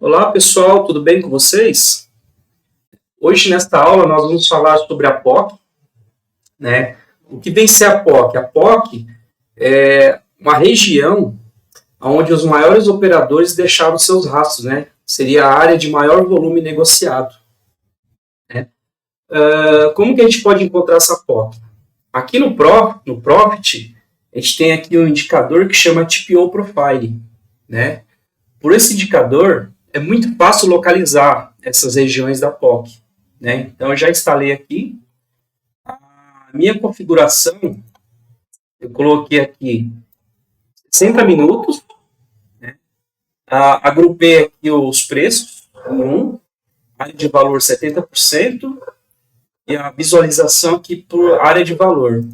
Olá pessoal, tudo bem com vocês? Hoje nesta aula nós vamos falar sobre a POC, né? O que vem ser a POC? A POC é uma região onde os maiores operadores deixaram seus rastros, né? Seria a área de maior volume negociado, né? Como que a gente pode encontrar essa POC? Aqui no Profit, a gente tem aqui um indicador que chama TPO Profile, né? Por esse indicador, é muito fácil localizar essas regiões da POC, né? Então, eu já instalei aqui. A minha configuração, eu coloquei aqui 60 minutos, né? Agrupei aqui os preços em área de valor 70%, e a visualização aqui por área de valor.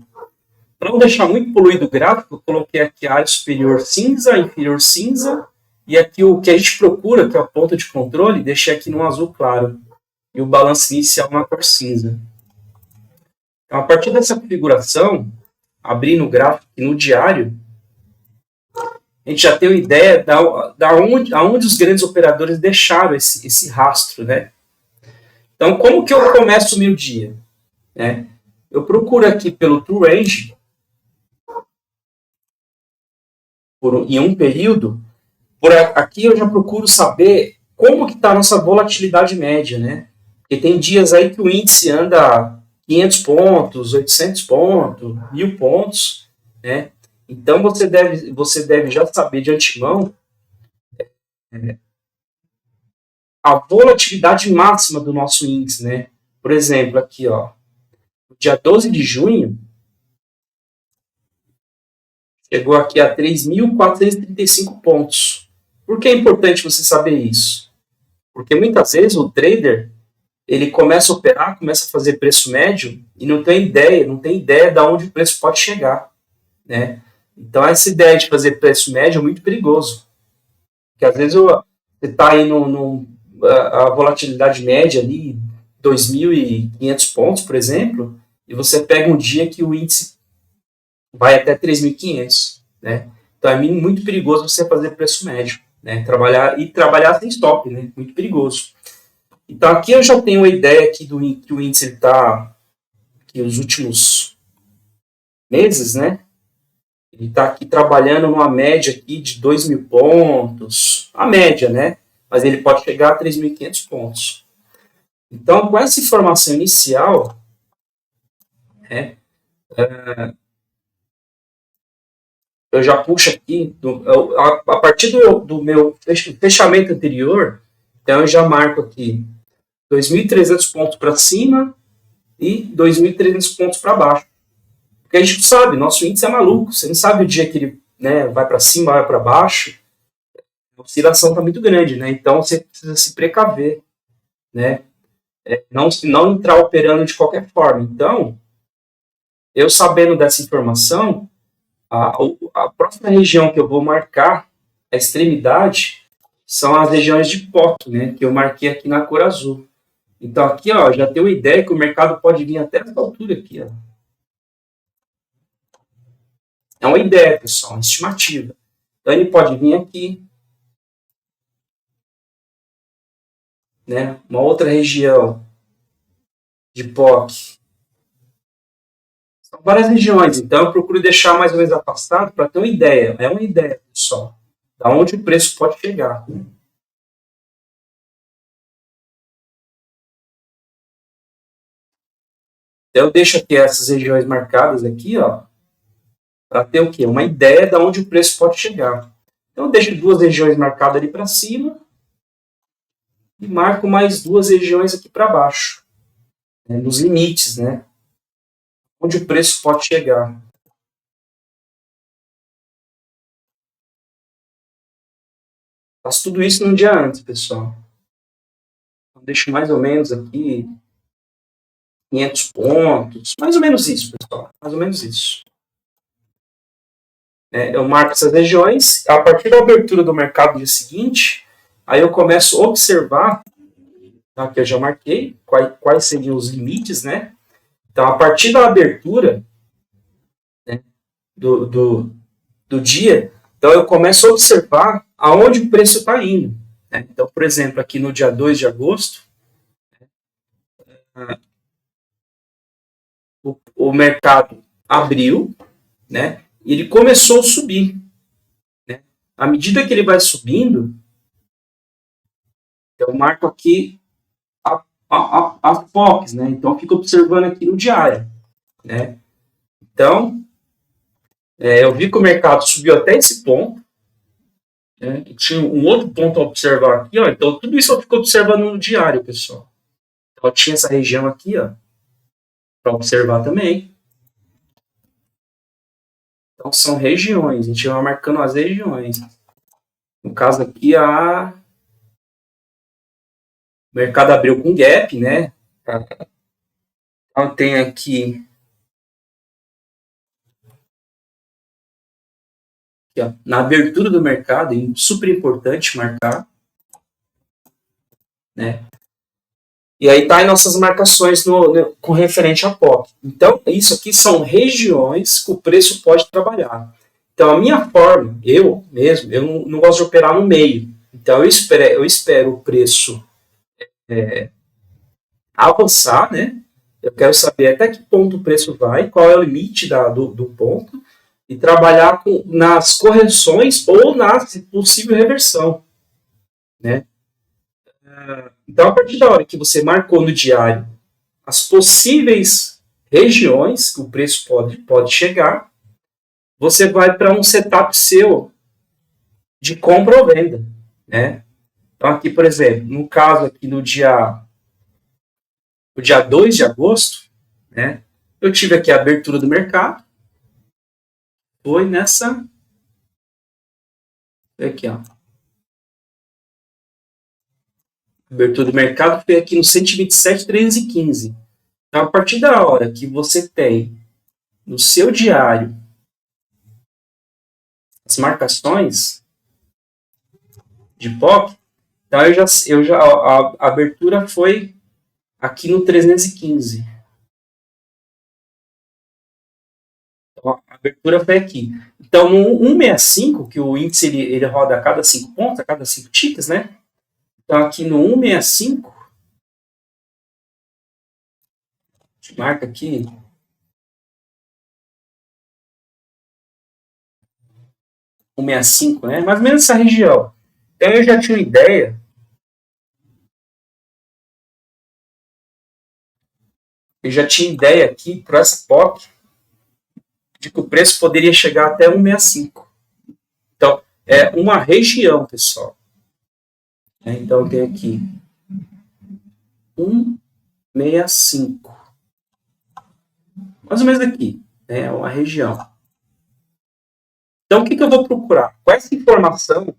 Para não deixar muito poluído o gráfico, eu coloquei aqui a área superior cinza, inferior cinza, e aqui o que a gente procura, que é a ponta de controle, deixei aqui no azul claro. E o balanço inicial na cor cinza. Então, a partir dessa configuração, abrindo o gráfico no diário, a gente já tem uma ideia aonde os grandes operadores deixaram esse rastro, né? Então, como que eu começo o meu dia? Né? Eu procuro aqui pelo True Range, em um período. Aqui eu já procuro saber como que está a nossa volatilidade média, né? Porque tem dias aí que o índice anda 500 pontos, 800 pontos, 1000 pontos, né? Então você deve já saber de antemão a volatilidade máxima do nosso índice, né? Por exemplo, aqui, ó, dia 12 de junho, chegou aqui a 3.435 pontos. Por que é importante você saber isso? Porque muitas vezes o trader ele começa a operar, começa a fazer preço médio e não tem ideia de onde o preço pode chegar, né? Então essa ideia de fazer preço médio é muito perigoso, porque às vezes você está aí a volatilidade média ali 2.500 pontos, por exemplo, e você pega um dia que o índice vai até 3.500, né? Então é muito perigoso você fazer preço médio, né? Trabalhar sem stop, né? Muito perigoso. Então aqui eu já tenho uma ideia aqui que o índice está, que os últimos meses, né? Ele está aqui trabalhando numa média aqui de 2.000 pontos, a média, né? Mas ele pode chegar a 3.500 pontos. Então, com essa informação inicial, né, eu já puxo aqui, a partir do meu fechamento anterior, então eu já marco aqui 2.300 pontos para cima e 2.300 pontos para baixo. Porque a gente não sabe, nosso índice é maluco, você não sabe o dia que ele, né, vai para cima, vai para baixo, a oscilação está muito grande, né? Então você precisa se precaver, né? Não entrar operando de qualquer forma. Então, eu sabendo dessa informação, a próxima região que eu vou marcar, a extremidade, são as regiões de POC, né? Que eu marquei aqui na cor azul. Então aqui, ó, já tenho uma ideia que o mercado pode vir até essa altura aqui, ó. É uma ideia, pessoal, uma estimativa. Então ele pode vir aqui, né? Uma outra região de POC. São várias regiões, então eu procuro deixar mais ou menos afastado para ter uma ideia. É uma ideia, pessoal, da onde o preço pode chegar. Então eu deixo aqui essas regiões marcadas aqui, ó, para ter o quê? Uma ideia de onde o preço pode chegar. Então eu deixo duas regiões marcadas ali para cima e marco mais duas regiões aqui para baixo, né, nos limites, né? Onde o preço pode chegar. Faço tudo isso num dia antes, pessoal. Então, deixo mais ou menos aqui 500 pontos, mais ou menos isso, pessoal, mais ou menos isso. Eu marco essas regiões, a partir da abertura do mercado no dia seguinte, aí eu começo a observar, tá, que eu já marquei, quais seriam os limites, né? Então, a partir da abertura, né, do dia, então eu começo a observar aonde o preço está indo. né? Então, por exemplo, aqui no dia 2 de agosto, o mercado abriu, né? E ele começou a subir, né? À medida que ele vai subindo, eu marco aqui a FOX, né? Então, eu fico observando aqui no diário, né? Então, eu vi que o mercado subiu até esse ponto, né? E tinha um outro ponto a observar aqui, ó. Então, tudo isso eu fico observando no diário, pessoal. Então, tinha essa região aqui, ó, para observar também. Então, são regiões. A gente vai marcando as regiões. No caso aqui, o mercado abriu com gap, né? Então, tem aqui, ó, na abertura do mercado, é super importante marcar, né? E aí tá em nossas marcações com referente a POC. Então, isso aqui são regiões que o preço pode trabalhar. Então, a minha forma, eu mesmo, eu não gosto de operar no meio. Então, eu espero o preço avançar, né? Eu quero saber até que ponto o preço vai, qual é o limite do ponto, e trabalhar nas correções ou na possível reversão, né? Então, a partir da hora que você marcou no diário as possíveis regiões que o preço pode chegar, você vai para um setup seu de compra ou venda, né? Então, aqui, por exemplo, no caso aqui no dia 2 de agosto, né? Eu tive aqui a abertura do mercado, foi nessa, aqui, ó, abertura do mercado foi aqui no 127,315. Então, a partir da hora que você tem no seu diário as marcações de POC, então a abertura foi aqui no 315. Então, a abertura foi aqui. Então, no 165, que o índice ele roda a cada 5 pontos, a cada 5 ticks, né? Então, aqui no 165, a gente marca aqui, 165, né? Mais ou menos essa região. Então, eu já tinha uma ideia. Eu já tinha ideia aqui, para essa POC, de que o preço poderia chegar até 165. Então, é uma região, pessoal. Então, eu tenho aqui 165. Mais ou menos aqui, né? Uma região. Então, o que eu vou procurar? Com essa informação,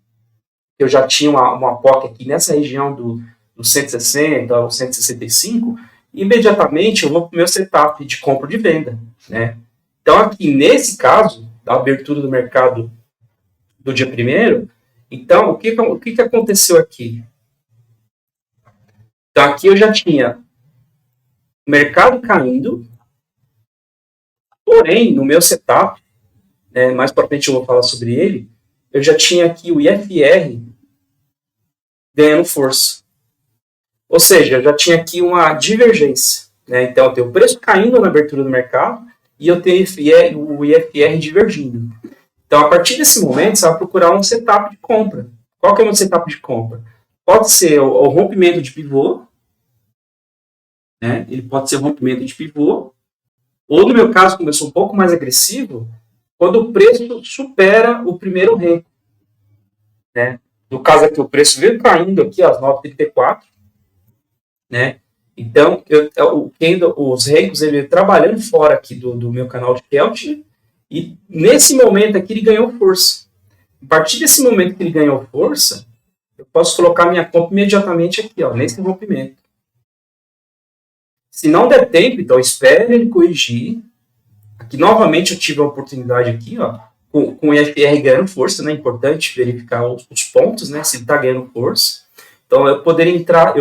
eu já tinha uma POC aqui nessa região do 160 ao 165, imediatamente eu vou para o meu setup de compra e de venda, né? Então, aqui nesse caso, da abertura do mercado do dia 1º, então, o que aconteceu aqui? Então, aqui eu já tinha o mercado caindo, porém, no meu setup, né, mais para frente eu vou falar sobre ele, eu já tinha aqui o IFR ganhando força. Ou seja, eu já tinha aqui uma divergência, né? Então, eu tenho o preço caindo na abertura do mercado e eu tenho o IFR divergindo. Então, a partir desse momento, você vai procurar um setup de compra. Qual que é o meu setup de compra? Pode ser o rompimento de pivô, né? Ele pode ser o rompimento de pivô, ou no meu caso, como eu sou um pouco mais agressivo, quando o preço supera o primeiro rank, né? No caso aqui, o preço veio caindo aqui às 9h34, né? Então, os rankings, ele trabalhando fora aqui do meu canal de Kelch, e nesse momento aqui ele ganhou força. A partir desse momento que ele ganhou força, eu posso colocar minha compra imediatamente aqui, ó, nesse rompimento. Se não der tempo, então espere ele corrigir. Aqui novamente eu tive a oportunidade aqui, ó, com o IFR ganhando força, né? Importante verificar os pontos, né? Se ele está ganhando força. Então, eu poderia entrar,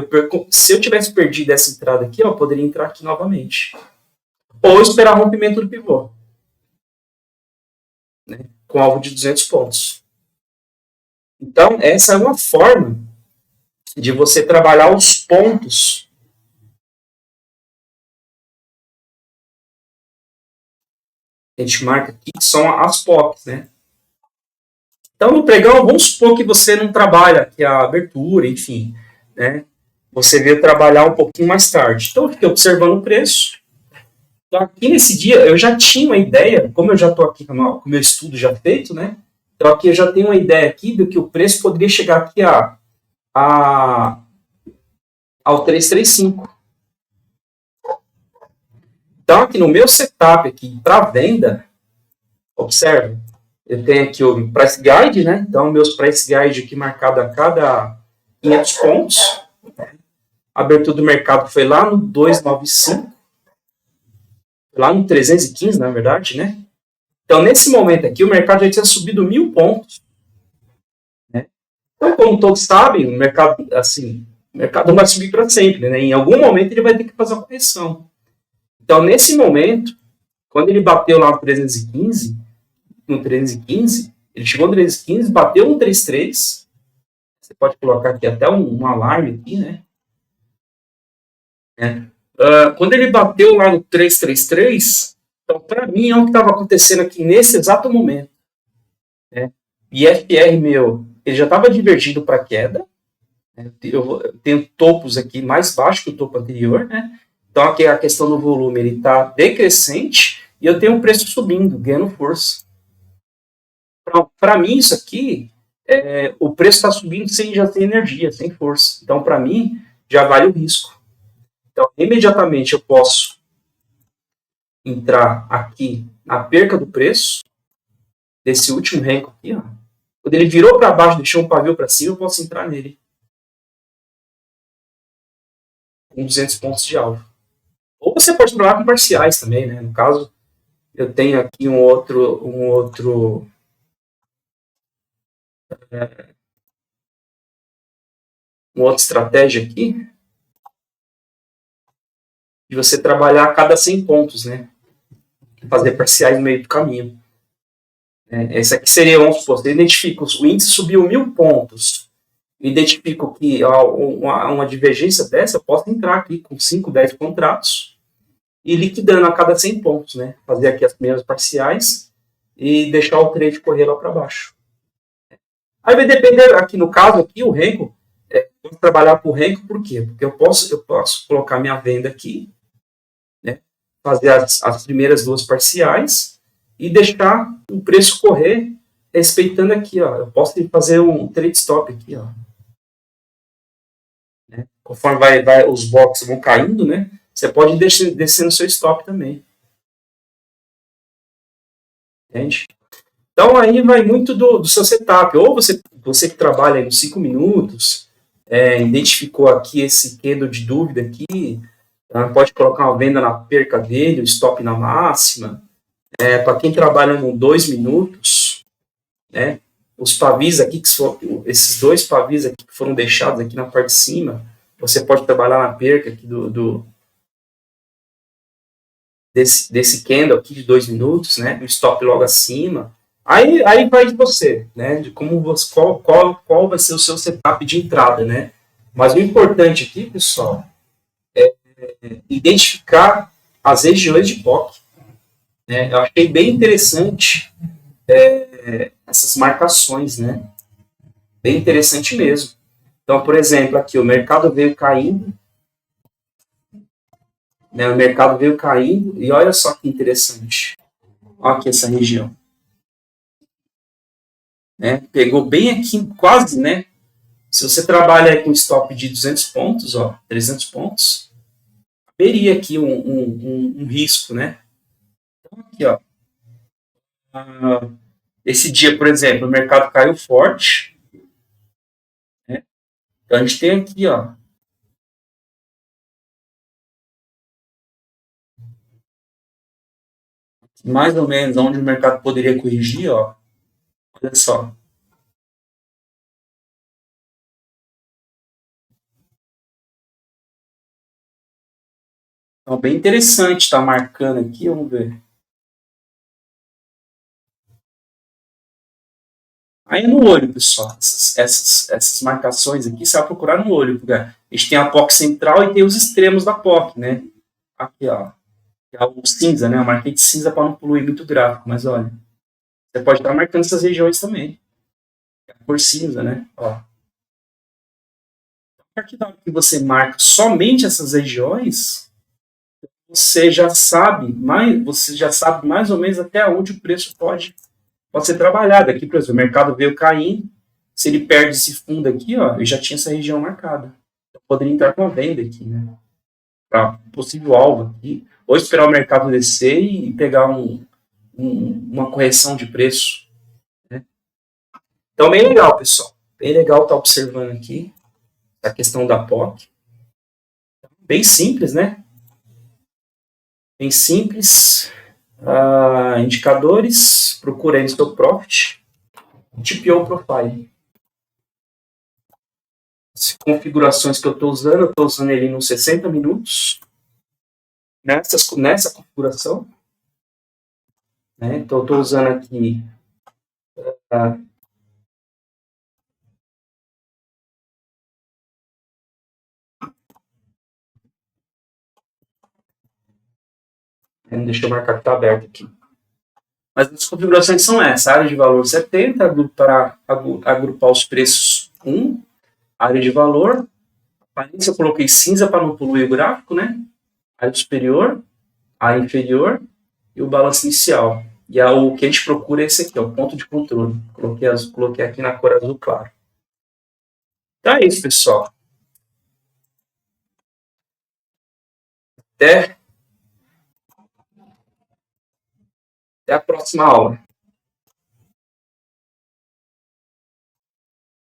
se eu tivesse perdido essa entrada aqui, eu poderia entrar aqui novamente. Ou esperar o rompimento do pivô, né, com alvo de 200 pontos. Então, essa é uma forma de você trabalhar os pontos. A gente marca aqui que são as POCs, né? Então, no pregão, vamos supor que você não trabalha aqui a abertura, enfim, né? Você veio trabalhar um pouquinho mais tarde. Então, eu fiquei observando o preço. Então, aqui nesse dia, eu já tinha uma ideia, como eu já estou aqui com o meu estudo já feito, né? Então, aqui eu já tenho uma ideia aqui do que o preço poderia chegar aqui ao 335. Então, aqui no meu setup aqui para venda, observe, eu tenho aqui o price guide, né? Então, meus price guide aqui marcado a cada 500 pontos. A abertura do mercado foi lá no 295, lá no 315, na verdade, né? Então, nesse momento aqui, o mercado já tinha subido 1.000 pontos. Né? Então, como todos sabem, o mercado, assim, o mercado não vai subir para sempre, né? Em algum momento ele vai ter que fazer uma correção. Então, nesse momento, quando ele bateu lá no 315, ele chegou no 315, bateu no 33. Você pode colocar aqui até um alarme aqui, né? Quando ele bateu lá no 333, então, para mim, é o que estava acontecendo aqui nesse exato momento. Né? IFR meu, ele já estava divergindo para queda. Né? Eu tenho topos aqui mais baixos que o topo anterior. Né? Então, aqui a questão do volume ele está decrescente e eu tenho o preço subindo, ganhando força. Para mim, isso aqui, o preço está subindo sem já ter energia, sem força. Então, para mim, já vale o risco. Então, imediatamente eu posso entrar aqui na perca do preço desse último renco aqui, ó. Quando ele virou para baixo, deixou um pavio para cima, eu posso entrar nele com 200 pontos de alvo. Ou você pode trabalhar com parciais também, né? No caso, eu tenho aqui uma outra estratégia aqui de você trabalhar a cada 100 pontos, né? Fazer parciais no meio do caminho. Essa aqui seria, vamos supor, você identifica o índice subiu 1.000 pontos, identifico que uma divergência dessa, eu posso entrar aqui com 5, 10 contratos e liquidando a cada 100 pontos, né? Fazer aqui as primeiras parciais e deixar o trade correr lá para baixo. Aí vai depender, aqui no caso, aqui o Renko, vou trabalhar por Renko, por quê? Porque eu posso colocar minha venda aqui, né? Fazer as primeiras duas parciais e deixar o preço correr respeitando aqui, ó. Eu posso fazer um trade stop aqui, ó. Né? Conforme os blocos vão caindo, né? Você pode ir descendo o seu stop também. Entende? Então aí vai muito do seu setup. Ou você que trabalha nos 5 minutos, identificou aqui esse quedo de dúvida aqui, pode colocar uma venda na perca dele, o stop na máxima. Para quem trabalha no 2 minutos, né? Os pavis aqui, esses dois pavis aqui que foram deixados aqui na parte de cima, você pode trabalhar na perca aqui desse candle aqui de 2 minutos, né? O stop logo acima. Aí vai de você, né? De como você, qual vai ser o seu setup de entrada, né? Mas o importante aqui, pessoal, é identificar as regiões de POC. Né? Eu achei bem interessante essas marcações, né? Bem interessante mesmo. Então, por exemplo, aqui o mercado veio caindo, né? O mercado veio caindo e olha só que interessante. Olha aqui essa região. Né? Pegou bem aqui, quase, né? Se você trabalha com stop de 200 pontos, ó, 300 pontos, teria aqui um risco, né? Então, aqui, ó. Esse dia, por exemplo, o mercado caiu forte, né? Então, a gente tem aqui, ó, mais ou menos onde o mercado poderia corrigir, ó. Olha só. Então, bem interessante estar marcando aqui, vamos ver. Aí é no olho, pessoal. Essas marcações aqui, você vai procurar no olho. Porque a gente tem a POC central e tem os extremos da POC, né? Aqui, ó. É o cinza, né? Eu marquei de cinza para não poluir muito o gráfico, mas olha. Você pode estar marcando essas regiões também. É a cor cinza, né? Ó. A partir da hora que você marca somente essas regiões, você já sabe mais ou menos até onde o preço pode ser trabalhado. Aqui, por exemplo, o mercado veio caindo, se ele perde esse fundo aqui, ó, eu já tinha essa região marcada. Eu poderia entrar com a venda aqui, né? Para possível alvo aqui, ou esperar o mercado descer e pegar uma correção de preço. Né? Então, bem legal, pessoal. Bem legal estar observando aqui a questão da POC. Bem simples, né? Bem simples. Indicadores, procura aí no seu Profit. TPO Profile. As configurações que eu estou usando ele nos 60 minutos. Nessa configuração. Né? Então, eu estou usando aqui deixa eu marcar que está aberto aqui. Mas as configurações são essas. Área de valor 70, para agrupar os preços 1. Área de valor. Aparência eu coloquei cinza para não poluir o gráfico, né? Área superior, área inferior e o balanço inicial. E o que a gente procura é esse aqui, o ponto de controle. Coloquei aqui na cor azul claro. Então é isso, pessoal. Até a próxima aula.